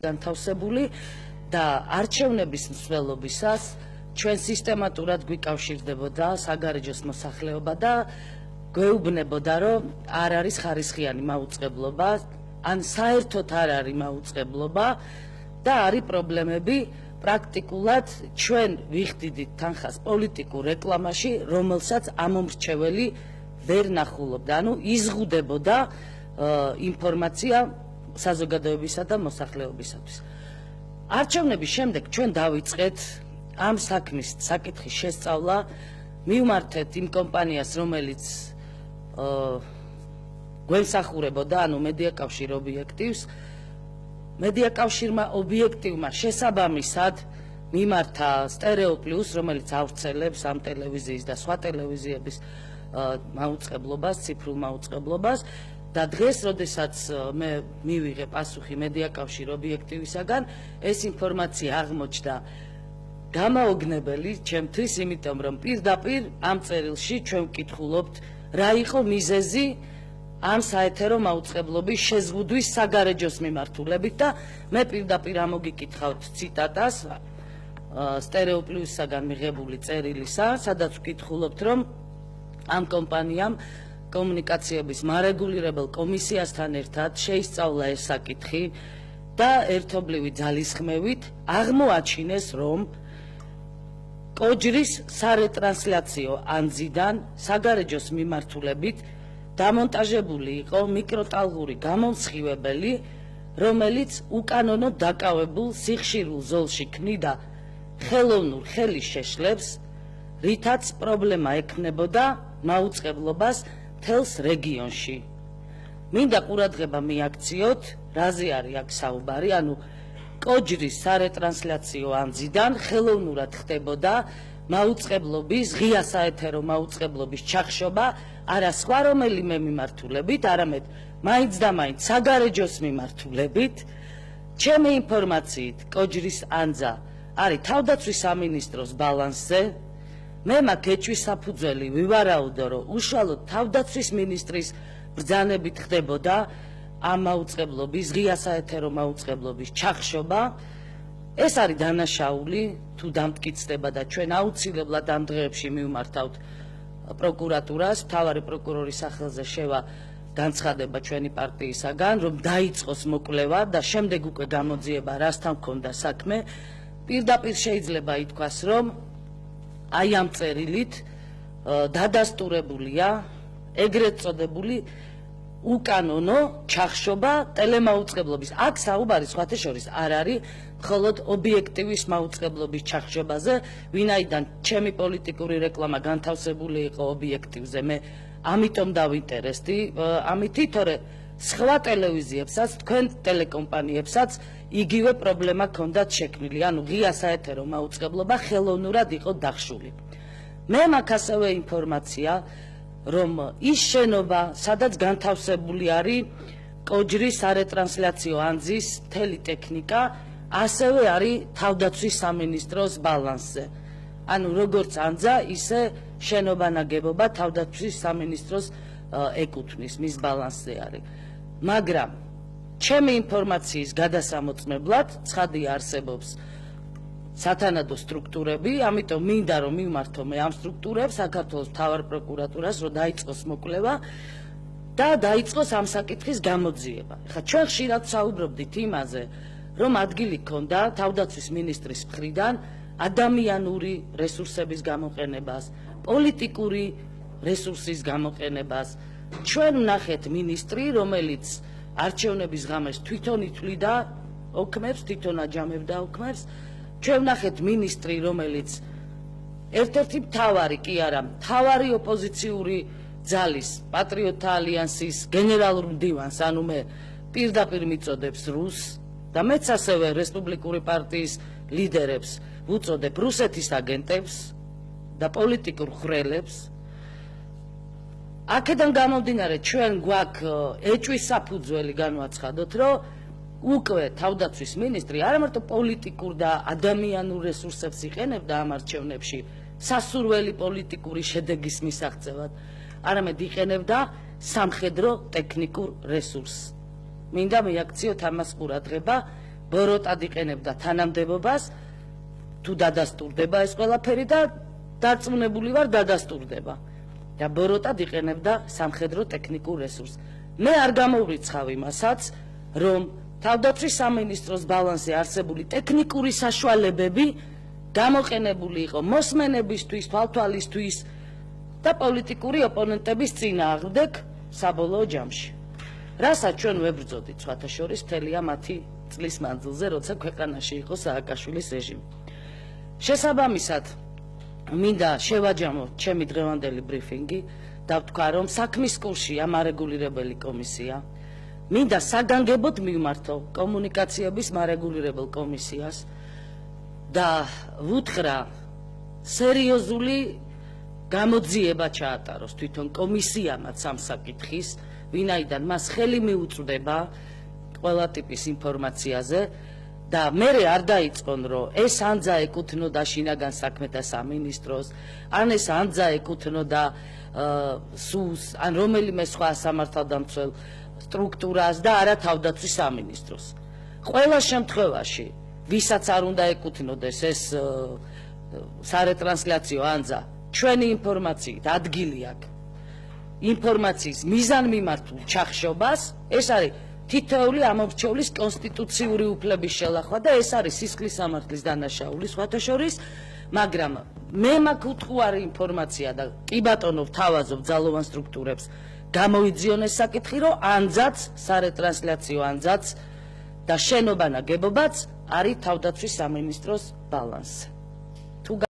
განთავსებული და არჩევნების მსვლელობისას ჩვენ სისტემატურად გვიკავშირდებოდა საგარეჯოს მოსახლეობა და გვეუბნებოდა, რომ არ არის ხარისხიანი მაუწყებლობა, ან საერთოდ არ არის მაუწყებლობა და არის პრობლემები. პრაქტიკულად ჩვენ ვიხდიდით თანხას პოლიტიკურ რეკლამაში, რომელსაც ამომრჩეველი ვერ ნახულობდა, ანუ იზღუდებოდა ინფორმაცია საზოგადოებისა და მოსახლეობისათვის. არჩევნების შემდეგ ჩვენ დავიწყეთ ამ საქმის საკითხის შესწავლა, მივმართეთ იმ კომპანიას, რომელიც გვემსახურებოდა, ანუ მედიაკავშირ ობიექტივს. მედიაკავშირმა ობიექტივმა შესაბამისად მიმართა სტერეო პლუს, რომელიც ავრცელებს ამ ტელევიზიის და სხვა ტელევიზიების მაუწყებლობას, ციფრულ მაუწყებლობას და დღეს, როდესაც მე მივიღე პასუხი მედიაკავშირ ობიექტივისაგან, ეს ინფორმაცია აღმოჩნდა გამაოგნებელი ჩემთვის, იმიტომ რომ პირდაპირ ამ წერილში ჩვენ ვკითხულობთ, რა იყო მიზეზი ამ საეთერო მაუწყებლობის შეზღუდვის საგარეჯოს მიმართულებით და მე პირდაპირ ამოგიკითხავთ ციტატას სტერეო პლუსისაგან მიღებული წერილისა, სადაც ვკითხულობთ, რომ ამ კომპანიამ კომუნიკაციების მარეგულირებელ კომისიასთან ერთად შეისწავლა ეს საკითხი და ერთობლივი ძალისხმევით აღმოაჩინეს, რომ კოჯრის სარეტრანსლაციო ანძიდან საგარეჯოს მიმართულებით დამონტაჟებული იყო მიკროტალღური გამომსხივებელი, რომელიც უკანონოდ დაკავებულ სიხშირულ ზოლში ქმნიდა ხელოვნურ ხელის შეშლებს, რითაც პრობლემა ექმნებოდა მაუწყებლობას მთელს რეგიონში. მინდა ყურადღება მიაქციოთ, რაზე არის აქ საუბარი, ანუ კოჯრის სარეტრანსლაციო ანძიდან ხელოვნურად ხდებოდა მაუწყებლობის, ღია საეთერო მაუწყებლობის ჩახშობა, არა სხვა რომელიმე მიმართულებით, არამედ მაინც და მაინც საგარეჯოს მიმართულებით. ჩემი ინფორმაციით, კოჯრის ანძა არის თავდაცვის სამინისტროს ბალანსზე. მე მაგ ეჭვის საფუძველი ვივარაუდო, რომ უშუალოდ თავდაცვის მინისტრის ბრძანებით ხდებოდა ამ მაუწყებლობის, ღია საეთერო მაუწყებლობის ჩახშობა. ეს არის დანაშაული, თუ დამტკიცდება და ჩვენ აუცილებლად ამ დღეებში მივმართავთ პროკურატურას, მთავარი პროკურორის სახელზე შევა განცხადება ჩვენი პარტიისაგან, რომ დაიწყოს მოკვლევა და შემდეგ უკვე გამოძიება, რასთან ჰქონდა საქმე. პირდაპირ შეიძლება ითქვას, რომ აი ამ წერილით დადასტურებულია ეგრეთ წოდებული უკანონო ჩახშობა ტელემაუწყებლობის. აქ საუბარი სხვათა შორის არ არის მხოლოდ ობიექტივის მაუწყებლობის ჩახშობაზე, ვინაიდან ჩემი პოლიტიკური რეკლამა განთავსებული იყო ობიექტივზე, მე ამიტომ დავინტერესდი ამით, თორე სხვა ტელევიზიებსაც, თქვენ ტელეკომპანიებსაც იგივე პრობლემა ჰქონდათ შექმნილი, ანუ ღია საეთერო მაუწყებლობა ხელოვნურად იყო დახშული. მე მაქვს ასევე ინფორმაცია, რომ ის შენობა, სადაც განთავსებული არის კოჯრის სარეტრანსლაციო ანძის მთელი ტექნიკა, ასევე არის თავდაცვის სამინისტროს ბალანსზე. ანუ როგორც ანძა, ისე შენობა ნაგებობა თავდაცვის სამინისტროს ეკუთვნის, მის ბალანსზე არის. მაგრამ ჩემი ინფორმაციის გადასამოწმებლად ცხადია არსებობს სათანადო სტრუქტურები, ამიტომ მინდა რომ მივმართო მე ამ სტრუქტურებს საქართველოს მთავარ პროკურატურას, რომ დაიწყოს მოკვლევა და დაიწყოს ამ საკითხის გამოძიება. ხა ჩვენ ხშირად საუბრობდით იმაზე, რომ ადგილი ჰქონდა თავდაცვის მინისტრის მხრიდან ადამიანური რესურსების გამოყენებას, პოლიტიკური რესურსის გამოყენებას. ჩვენ ვნახეთ მინისტრი, რომელიც არჩევნების ღამეს თვითონ ითვლიდა ოქმებს, თვითონ აჯამებდა ოქმებს. ჩვენ ვნახეთ მინისტრი, რომელიც ერთ-ერთი მთავარი კი არა, მთავარი ოპოზიციური ძალის, პატრიოტთა ალიანსის გენერალურ მდივანს, ანუ მე პირდაპირ მიწოდებს რუსს და მეც ასევე რესპუბლიკური პარტიის ლიდერებს ვუწოდებ რუსეთის აგენტებს და პოლიტიკურ ხრელებს. აქედან გამომდინარე, ჩვენ გვაქვს ეჭვის საფუძველი განვაცხადოთ, რომ უკვე თავდაცვის მინისტრი არა მარტო პოლიტიკურ და ადამიანურ რესურსებს იყენებდა ამ არჩევნებში სასურველი პოლიტიკური შედეგის მისაღწევად, არამედ იყენებდა სამხედრო ტექნიკურ რესურსს. მინდა მიაქციოთ ამას ყურადღება, ბოროტად იყენებდა თანამდებობას, თუ დადასტურდება ეს ყველაფერი და დარწმუნებული ვარ დადასტურდება. და ბოროტად იყენებდა სამხედრო ტექნიკურ რესურსს. მე არ გამოვრიცხავ იმასაც, რომ თავდაცვის სამინისტროს ბალანსზე არსებული ტექნიკური საშუალებები გამოყენებული იყო მოსმენებისთვის, თვალთვალისთვის და პოლიტიკური ოპონენტების წინააღმდეგ საბოლოო ჯამში. რასაც ჩვენ ვებრძოდით სხვათა შორის მთელია მათი წლის მანძილზე, როცა ქვეყანაში იყო სააკაშვილის რეჟიმი. შესაბამისად, მინდა შევაჯამო ჩემი დღევანდელი ბრიფინგი და ვთქვა, რომ საქმის კურსია მარეგულირებელი კომისია. მინდა საგანგებოდ მივმართო კომუნიკაციების მარეგულირებელ კომისიას და ვუთხრა სერიოზული გამოძიება ჩაატაროს თვითონ კომისიამაც ამ საკითხის, ვინაიდან მას ხელი მიუწვდება ყველა ტიპის ინფორმაციაზე და მე არ დაიწყონ, რომ ეს ანძა ეკუთვნოდა შინაგან საქმეთა სამინისტროს, ან ეს ანძა ეკუთვნოდა სუს, ან რომელიმე სხვა სამართალდამცველ სტრუქტურას და არა თავდაცვის სამინისტროს. ყველა შემთხვევაში, ვისაც არ უნდა ეკუთვნოდეს ეს სარეტრანსლაციო ანძა, ჩვენი ინფორმაციით ადგილი აქვს ინფორმაციის მიზანმიმართულ ჩახშობას, ეს არის თითოეული ამორჩევლის კონსტიტუციური უფლების შელახვა და ეს არის სისხლის სამართლის დანაშაული სხვათა შორის, მაგრამ მე მაქვს უთხოვარი ინფორმაცია და კი ბატონო ვთავაზობ ძალოვან სტრუქტურებს გამოიძიონ ეს საკითხი, რომ ანძაც, სარეტრანსლაციო ანძაც და შენობა ნაგებობაც არის თავდაცვის სამინისტროს ბალანსზე.